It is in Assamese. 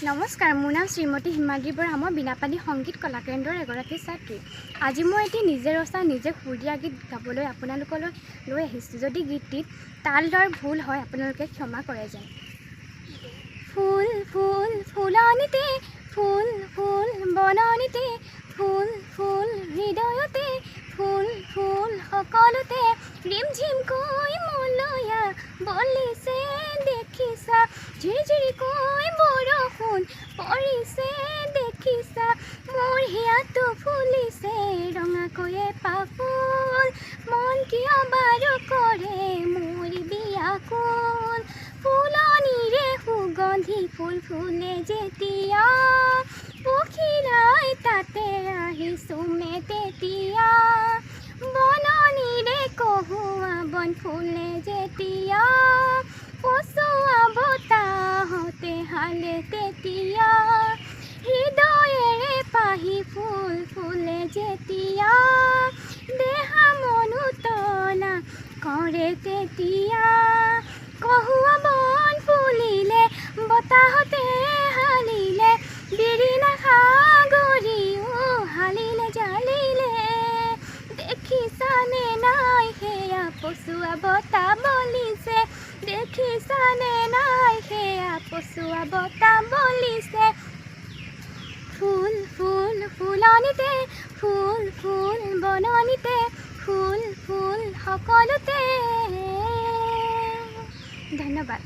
নমস্কাৰ, মোৰ নাম শ্ৰীমতী হিমাদ্ৰী বৰা। মই বিনাপানী সংগীত কলাকেন্দ্ৰৰ এগৰাকী ছাত্ৰী। আজি মই এটি নিজে ৰচা নিজে সুৰ দিয়া গীত গাবলৈ আপোনালোকলৈ লৈ আহিছোঁ। যদি গীতটিত তাল দৰ ভুল হয় আপোনালোকে ক্ষমা কৰে যেন। ফুল ফুল ফুলনিতে, ফুল ফুল বননিতে, ফুল ফুল হৃদয়তে, ফুল ফুল সকলোতে, ৰিমঝিমকৈ মলয়া বলিছে দেখিছা, ঝিৰিঝিৰিকৈ বৰষুণ পৰিছে দেখিছা, মোৰ হিয়াটো ফুলিছে ৰঙাকৈয়ে পাফুল, মন কিয় বাৰু কৰে মোৰ বিয়াকুল, ফুলনিৰে সুগন্ধি ফুল ফুলে যেতিয়া, পখিলাই তাতে আহি চুমে তেতিয়া, বননিৰে কহুৱা বন ফুলে যেতিয়া, পচোৱা বতাহতে হালে তেতিয়া, হৃদয়েৰে পাহি ফুল ফুলে যেতিয়া, দেহা মনোতলা কৰে তেতিয়া, কহুৱা বন ফুলিলে বতাহতে হালিলে, বিৰিণা সাগৰিও হালিলে জালিলে, দেখিছানে নাই সেয়া পচোৱা বতাহ বলিছে, দেখিছানে নাই সেয়া পচোৱা বতাহ বলিছে, ফুল ফুল ফুলনিতে, ফুল ফুল বননিতে, ফুল ফুল সকলোতে। ধন্যবাদ।